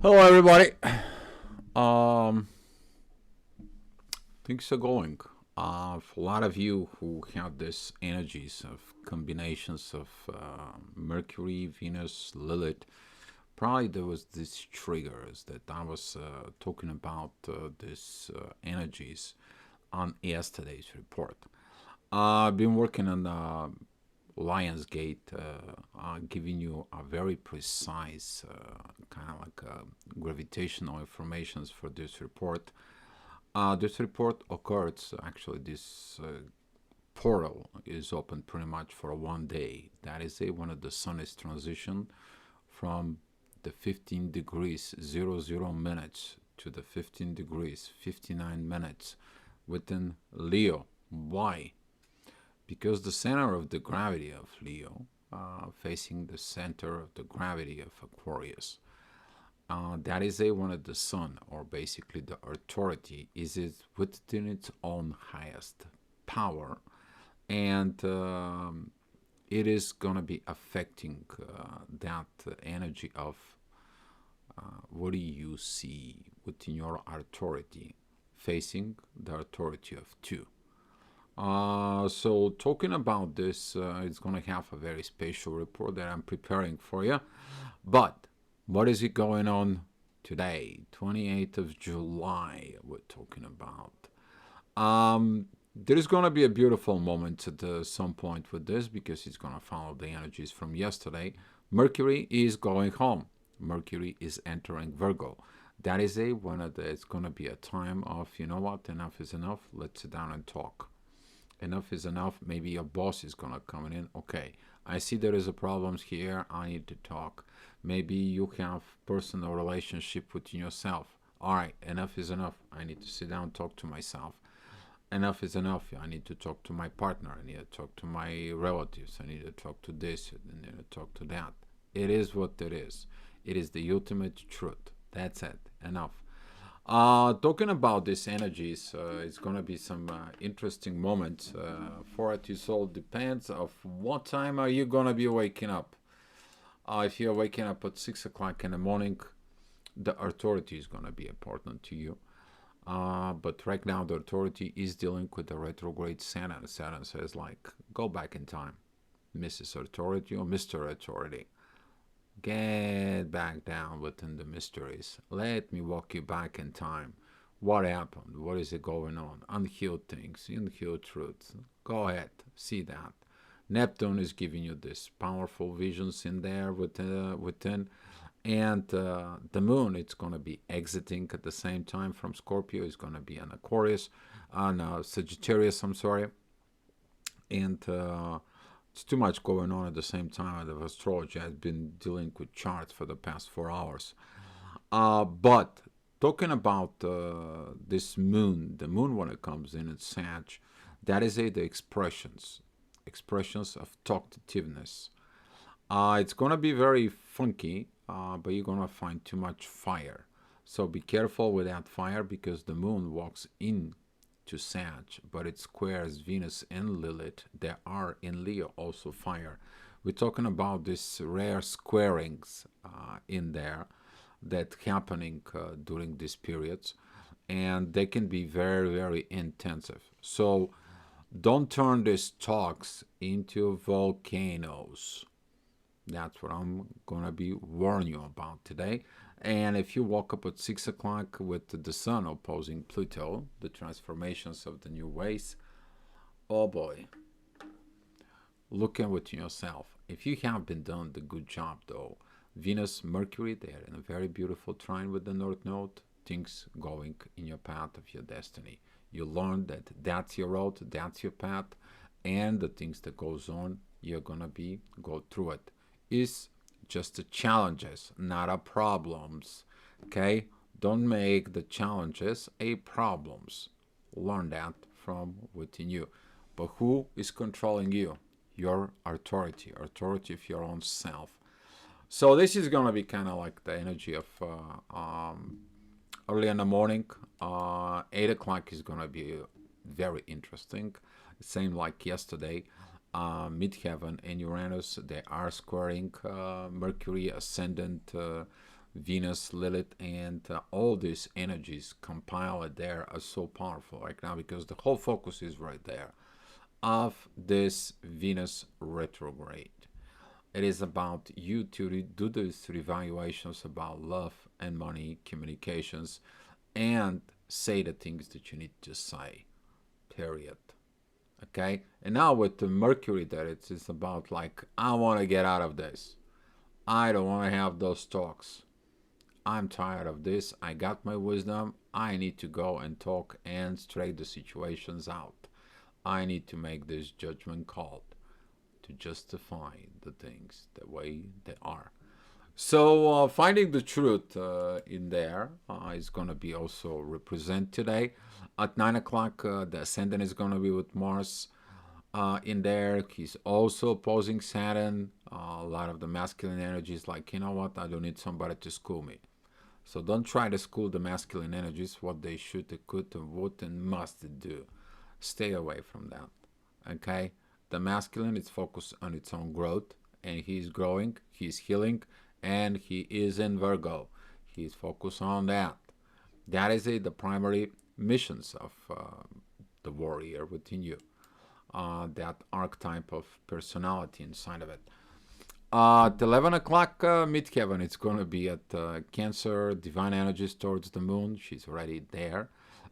Hello, everybody. Um, things are going. For a lot of you who have this energies of combinations of Mercury, Venus, Lilith, probably there was these triggers that I was talking about these energies on yesterday's report. I've been working on Lionsgate, giving you a very precise kind of like gravitational informations for this report. This report occurs actually. This portal is open pretty much for 1 day. That is when the sun is transition from the 15 degrees 00 minutes to the 15 degrees 59 minutes within Leo. Why? Because the center of the gravity of Leo facing the center of the gravity of Aquarius. That is one of the sun, or basically the authority, is it within its own highest power, and it is gonna be affecting that energy of what do you see within your authority, facing the authority of two. So talking about this, it's gonna have a very special report that I'm preparing for you. But what is it going on today, 28th of July? We're talking about. There is gonna be a beautiful moment at some point with this because it's gonna follow the energies from yesterday. Mercury is going home. Mercury is entering Virgo. That is one of the. It's gonna be a time of, you know what? Enough is enough. Let's sit down and talk. Enough is enough. Maybe your boss is gonna come in. Okay, I see there is a problems here. I need to talk. Maybe you have personal relationship with yourself. All right, enough is enough. I need to sit down and talk to myself. Enough is enough. I need to talk to my partner. I need to talk to my relatives. I need to talk to this. I need to talk to that. It is what it is. It is the ultimate truth. That's it. Enough. Talking about these energies, it's going to be some interesting moments for it. It all depends of what time are you going to be waking up. If you're waking up at 6 o'clock in the morning, the authority is going to be important to you. But right now, the authority is dealing with the retrograde Saturn. Saturn says, like, go back in time, Mrs. Authority or Mr. Authority. Get back down within the mysteries. Let me walk you back in time. What happened? What is it going on? Unhealed things, unhealed truths. Go ahead, see that. Neptune is giving you this powerful visions in there within. And the moon, it's going to be exiting at the same time from Scorpio. It's going to be on Aquarius, on Sagittarius, I'm sorry. And it's too much going on at the same time. The astrology has been dealing with charts for the past 4 hours. But talking about this moon, the moon when it comes in, it's Sag. That is the expressions of talkativeness. It's gonna be very funky, but you're gonna find too much fire. So be careful with that fire because the moon walks in to Sag, but it squares Venus and Lilith. There are in Leo also fire. We're talking about these rare squarings in there that happening during these periods, and they can be very, very intensive. So don't turn these talks into volcanoes. That's what I'm gonna be warning you about today. And if you woke up at 6 o'clock with the sun opposing Pluto, the transformations of the new ways, oh boy, look at within yourself. If you have been done the good job though, Venus, Mercury, they are in a very beautiful trine with the North Node, things going in your path of your destiny. You learn that that's your road, that's your path, and the things that goes on, you're gonna go through it. Is just the challenges, not a problems. Okay? Don't make the challenges a problems. Learn that from within you. But who is controlling you? Your authority of your own self. So this is gonna be kind of like the energy of early in the morning. 8 o'clock is gonna be very interesting. Same like yesterday. Midheaven and Uranus, they are squaring Mercury ascendant Venus, Lilith, and all these energies compiled there are so powerful right now because the whole focus is right there of this Venus retrograde. It is about you to do these revaluations about love and money, communications, and say the things that you need to say. Period. Okay? And now with the Mercury there, it's about like, I want to get out of this. I don't want to have those talks. I'm tired of this. I got my wisdom. I need to go and talk and straight the situations out. I need to make this judgment call to justify the things the way they are. So finding the truth in there is going to be also represent today. At 9 o'clock, the ascendant is going to be with Mars in there. He's also opposing Saturn. A lot of the masculine energies like, you know what, I don't need somebody to school me. So don't try to school the masculine energies, what they should, they could, and would, and must do. Stay away from that. Okay? The masculine is focused on its own growth, and he's growing, he's healing, and he is in Virgo. He's focused on that. That is the primary missions of the warrior within you. That archetype of personality inside of it. At 11 o'clock, midheaven, it's going to be at Cancer, divine energies towards the moon. She's already there.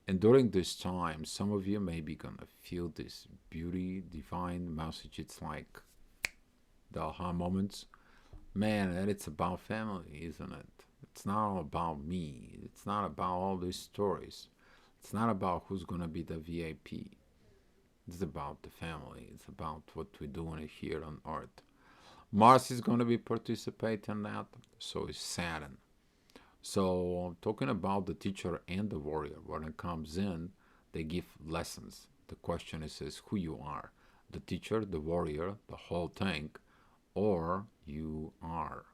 And during this time, some of you may be going to feel this beauty, divine message. It's like the aha moments. Man, and it's about family, isn't it? It's not all about me. It's not about all these stories. It's not about who's going to be the VIP. It's about the family. It's about what we're doing here on Earth. Mars is going to be participating in that. So is Saturn. So talking about the teacher and the warrior, when it comes in, they give lessons. The question is who you are. The teacher, the warrior, the whole thing, or you are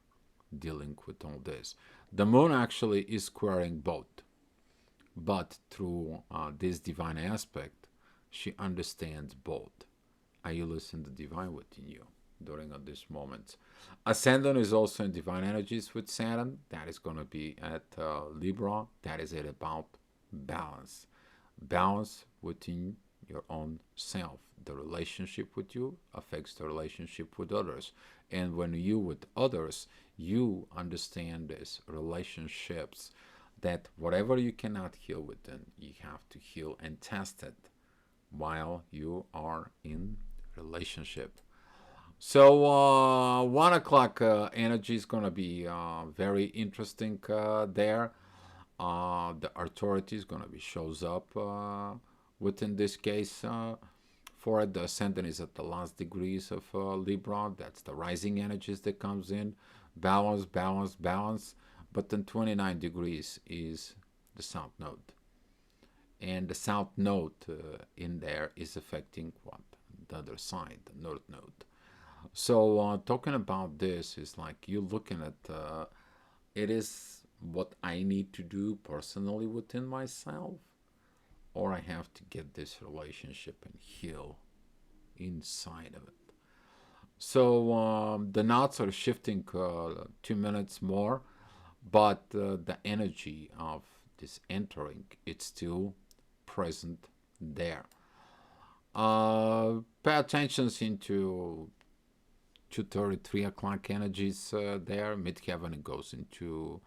dealing with all this. The moon actually is squaring both. But through this divine aspect, she understands both. Are you listening to the divine within you during this moment? Ascendant is also in divine energies with Saturn. That is going to be at Libra. That is it about balance. Balance within your own self. The relationship with you affects the relationship with others. And when you with others, you understand this relationships that whatever you cannot heal within, you have to heal and test it while you are in relationship. So 1 o'clock energy is going to be very interesting there. The authority is going to be shows up within this case for it. The ascendant is at the last degrees of Libra. That's the rising energies that comes in. Balance, balance, balance. But then 29 degrees is the south node. And the south node in there is affecting what? The other side, the north node. So talking about this is like you looking at it is what I need to do personally within myself, or I have to get this relationship and heal inside of it. So the knots are shifting 2 minutes more, but the energy of this entering, it's still present there. Pay attention into 2:30, 3 o'clock energies there. Midheaven it goes into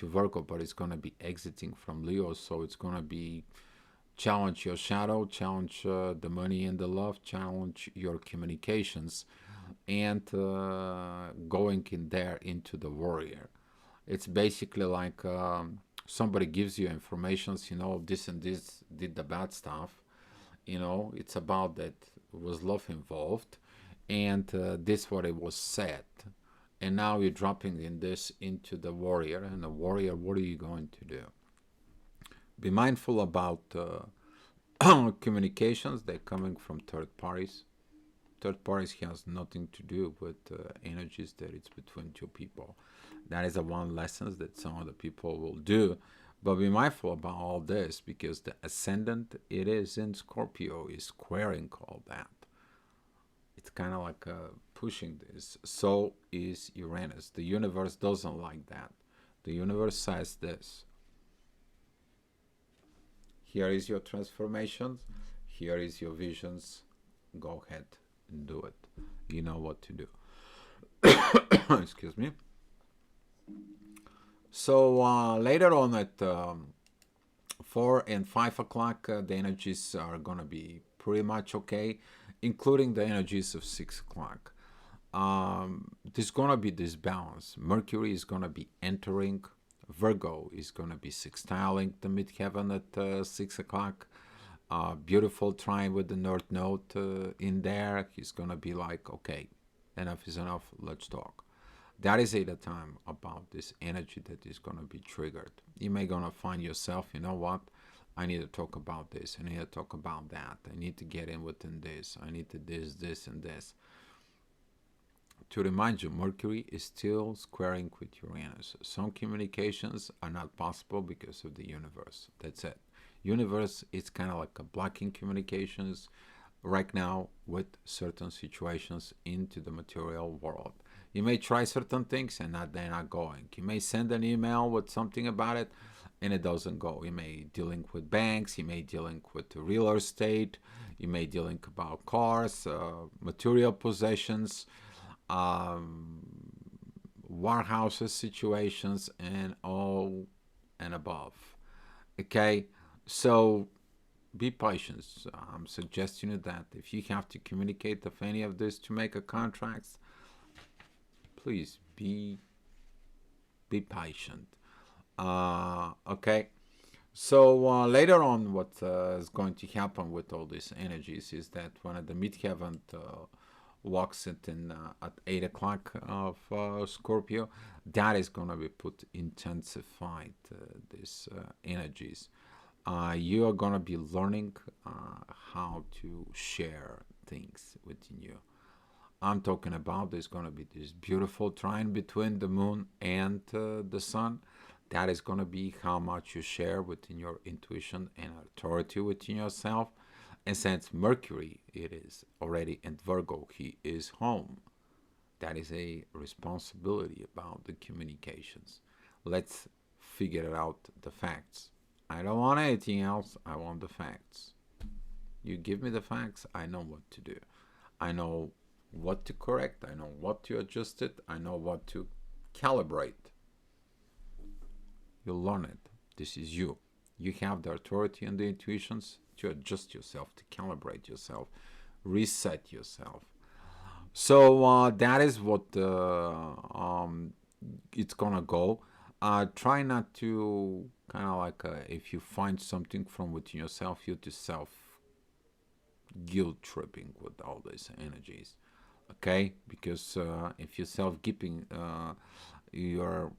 Virgo, but it's going to be exiting from Leo, so it's going to be challenge your shadow, challenge the money and the love, challenge your communications, and going in there into the warrior. It's basically like somebody gives you information, this and this did the bad stuff. It's about that was love involved, and this what it was said. And now you're dropping in this into the warrior, and the warrior, what are you going to do? Be mindful about communications. They're coming from third parties. Third parties has nothing to do with energies that it's between two people. That is a one lesson that some of the people will do. But be mindful about all this because the ascendant, it is in Scorpio, is squaring all that. It's kind of like pushing this. So is Uranus. The universe doesn't like that. The universe says this. Here is your transformations. Here is your visions. Go ahead and do it. You know what to do. Excuse me. So later on at 4 and 5 o'clock, the energies are going to be pretty much okay, including the energies of 6 o'clock. There's going to be this balance. Mercury is going to be entering. Virgo is going to be sextiling the midheaven at 6 o'clock. Beautiful trine with the North Node in there. He's going to be like, okay, enough is enough. Let's talk. That is at a time about this energy that is going to be triggered. You may going to find yourself, you know what? I need to talk about this. I need to talk about that. I need to get in within this. I need to this, and this. To remind you, Mercury is still squaring with Uranus. Some communications are not possible because of the universe. That's it. Universe is kind of like a blocking communications right now with certain situations into the material world. You may try certain things and they're not going. You may send an email with something about it and it doesn't go. You may dealing with banks. You may dealing with real estate. You may dealing about cars, material possessions, warehouses situations, and all and above. Okay, so be patient. I'm suggesting you that if you have to communicate with any of this to make a contract, please be patient. Okay. So later on, what is going to happen with all these energies is that when the midheaven walks it in at 8 o'clock of Scorpio, that is going to be put intensified these energies. You are going to be learning how to share things within you. I'm talking about there's going to be this beautiful trine between the moon and the sun. That is going to be how much you share within your intuition and authority within yourself. And since Mercury, it is already in Virgo, he is home. That is a responsibility about the communications. Let's figure out the facts. I don't want anything else. I want the facts. You give me the facts, I know what to do. I know what to correct. I know what to adjust it. I know what to calibrate. You'll learn it. This is you. You have the authority and the intuitions to adjust yourself, to calibrate yourself, reset yourself. So that is what it's gonna go. Try not to kind of like if you find something from within yourself, you to self guilt tripping with all these energies. Okay, because if you're self-giving, you're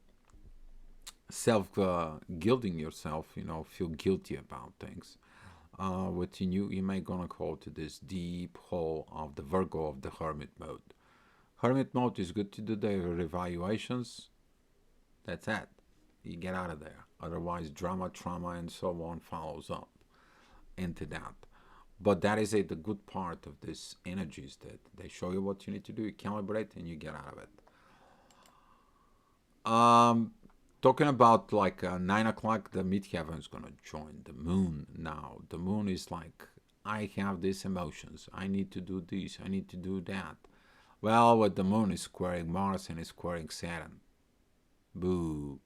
self-guilting yourself, feel guilty about things. Within you, you may gonna go to this deep hole of the Virgo of the hermit mode. Hermit mode is good to do the revaluations. That's it. You get out of there. Otherwise, drama, trauma, and so on follows up into that. But that is the good part of these energies, that they show you what you need to do, you calibrate, and you get out of it. Talking about like 9 o'clock, the midheaven is going to join the moon now. The moon is like, I have these emotions. I need to do this. I need to do that. Well, what the moon is squaring Mars and is squaring Saturn. Boo.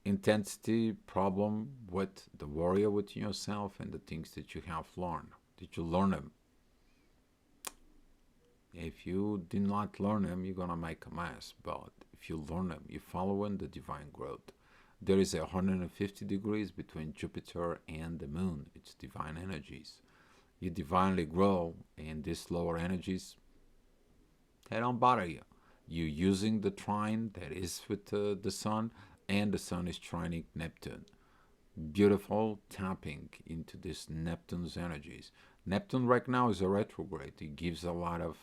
Intensity problem with the warrior within yourself and the things that you have learned. Did you learn them? If you did not learn them, you're going to make a mess. But if you learn them, you're following the divine growth. There is 150 degrees between Jupiter and the moon. It's divine energies. You divinely grow, and these lower energies, they don't bother you. You're using the trine that is with the sun, and the sun is trining Neptune. Beautiful tapping into this Neptune's energies. Neptune right now is a retrograde. It gives a lot of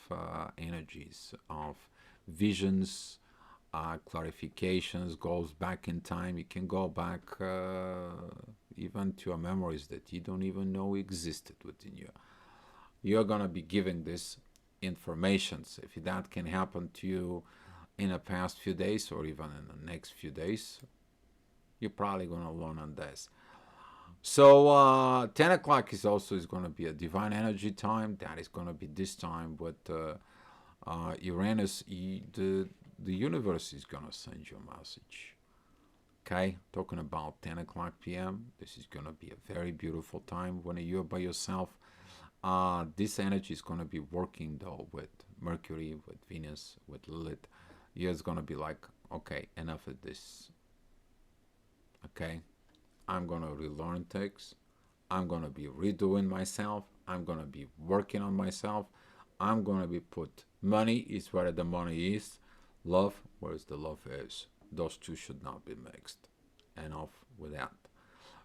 energies of visions, clarifications, goes back in time. You can go back even to memories that you don't even know existed within you. You're going to be giving this information. If that can happen to you in the past few days or even in the next few days. You're probably going to learn on this. So 10 o'clock is going to be a divine energy time. That is going to be this time with Uranus. The universe is going to send you a message. Okay, talking about 10 o'clock p.m. This is going to be a very beautiful time when you're by yourself. This energy is going to be working though with Mercury, with Venus, with Lilith. You're going to be like, okay, enough of this. Okay, I'm going to relearn things. I'm going to be redoing myself. I'm going to be working on myself. I'm going to be put money is where the money is. Love, where the love is. Those two should not be mixed. Enough with that.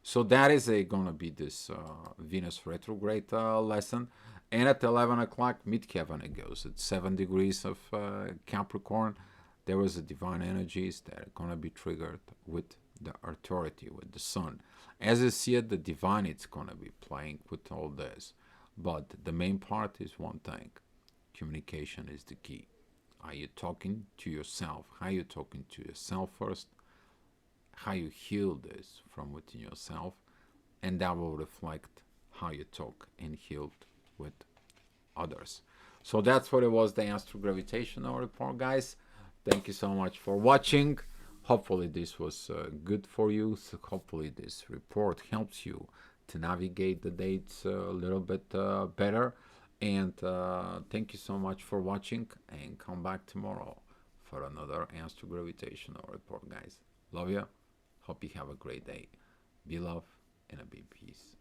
So that is going to be this Venus retrograde lesson. And at 11 o'clock, midheaven it goes. At 7 degrees of Capricorn, there is a divine energies that are going to be triggered with the authority, with the sun. As you see it, the divine it's going to be playing with all this. But the main part is one thing. Communication is the key. Are you talking to yourself? How are you talking to yourself first? How you heal this from within yourself? And that will reflect how you talk and heal with others. So that's what it was, the astro-gravitational report, guys. Thank you so much for watching. Hopefully this was good for you. So hopefully this report helps you to navigate the dates a little bit better. And thank you so much for watching, and come back tomorrow for another astro-gravitational report, guys. Love you. Hope you have a great day. Be love and be peace.